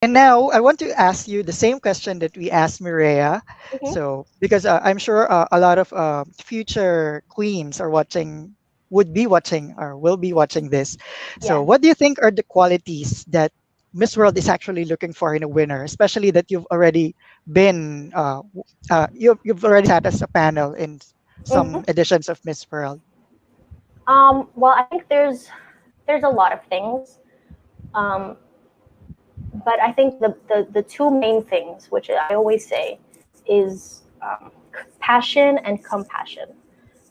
And now I want to ask you the same question that we asked Mireya. Hmm. So, because I'm sure a lot of future queens are watching, would be watching, or will be watching this. So, Yeah. what do you think are the qualities that Miss World is actually looking for in a winner, especially that you've already been, you've already sat as a panel in Hmm. some editions of Miss World? Well, I think there's a lot of things, um, but I think the two main things, which I always say, is passion and compassion.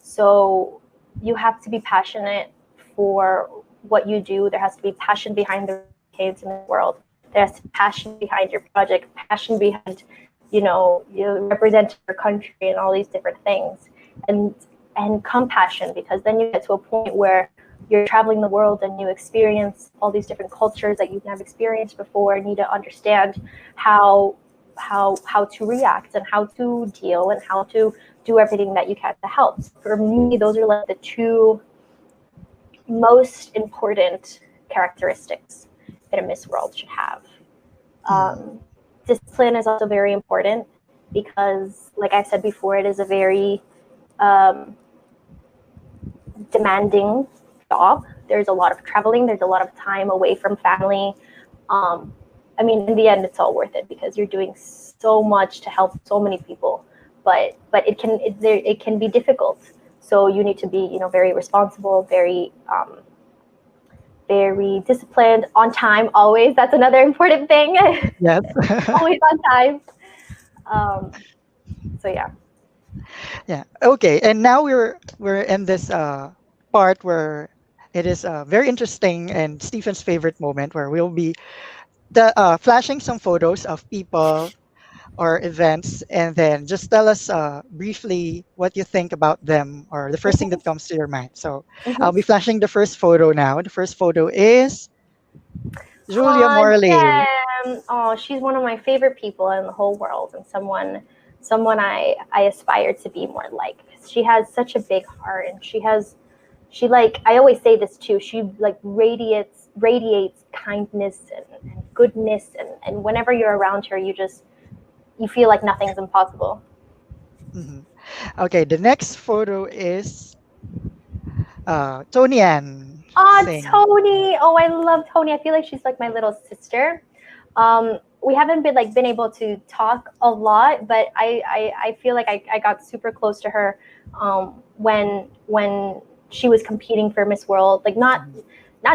So you have to be passionate for what you do. There has to be passion behind the reason you came to Miss World. There has to be passion behind your project, passion behind, you representing your country and all these different things, and and compassion, because then you get to a point where you're traveling the world and you experience all these different cultures that you've never experienced before, and you need to understand how how to react and how to deal and how to do everything that you can to help. So for me, those are like the two most important characteristics that a Miss World should have. Mm, Um, Discipline is also very important because, like I said before, it is a very um, demanding job. There's a lot of traveling, there's a lot of time away from family. Um, I mean, in the end, it's all worth it because you're doing so much to help so many people. But it can be difficult. So you need to be, very responsible, very disciplined, on time always. That's another important thing. yes. Always on time. Um, so yeah. Yeah. Okay. And now we're in this part where it is very interesting and Stephen's favorite moment where we'll be flashing some photos of people or events, and then just tell us briefly what you think about them or the first thing Hmm. that comes to your mind. So I'll be Hmm. flashing the first photo now. The first photo is Julia Morley. Damn. Oh, she's one of my favorite people in the whole world, and someone I aspire to be more like. She has such a big heart, and she like, I always say this too. She like radiates kindness and goodness, and whenever you're around her, you feel like nothing's impossible. Mhm. Okay. The next photo is Toni Ann Ah, Singh. Toni. Oh, I love Toni. I feel like she's like my little sister. We haven't been able to talk a lot, but I feel like I got super close to her when she was competing for Miss World. Like not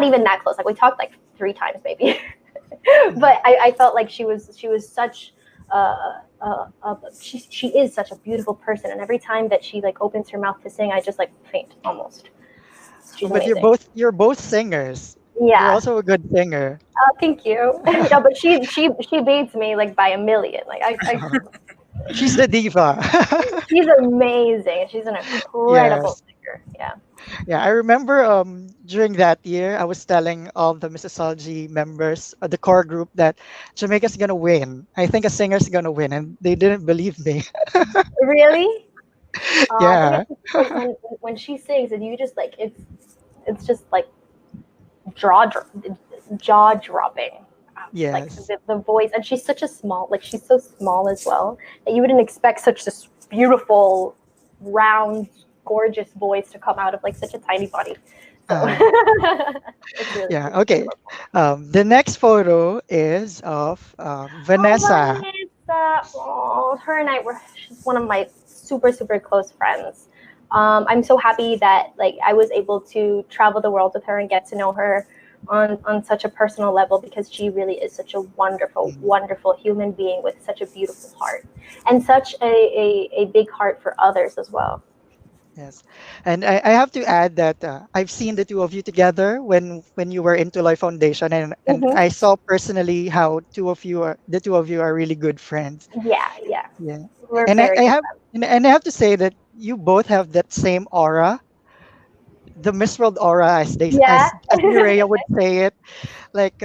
even that close. Like we talked like three times maybe, Mhm. but I felt like she was such. She is such a beautiful person, and every time that she like opens her mouth to sing, I just like faint almost. She's But amazing. you're both singers. You're Yeah. also a good singer. Thank you. No, but she beats me like by a million. Like She's the diva. she's amazing. She's an incredible Yes. singer. Yeah. Yeah, I remember during that year I was telling all the Missosology members of the core group that Jamaica's gonna win. I think a singer's gonna win, and they didn't believe me. Really? But Yeah. it's just when she sings, and you just like it's just like jaw jaw dropping. Like Yes. the voice, and she's such a small, like she's so small as well that you wouldn't expect such this beautiful, round, gorgeous voice to come out of like such a tiny body. So Uh, it's yeah. really Okay. adorable. The next photo is of Oh, Vanessa. Vanessa. Oh, her and I were, she's one of my super, super close friends. I'm so happy that like I was able to travel the world with her and get to know her on such a personal level, because she really is such a wonderful, Mhm. wonderful human being with such a beautiful heart and such a big heart for others as well. Yes, and I have to add that I've seen the two of you together when you were into Life Foundation, and Hmm. I saw personally how the two of you are really good friends. Yeah, yeah. Yeah, We're and very I good have and I have to say that you both have that same aura, the Miss World aura, as they friends. as Yeah. Mireya would say it. Like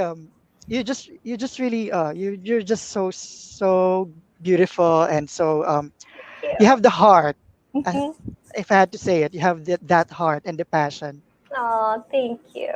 you just really you're just so beautiful, and so you have the heart. Uh, Thank you. if I had to say it, you have that heart and the passion. Oh, thank you.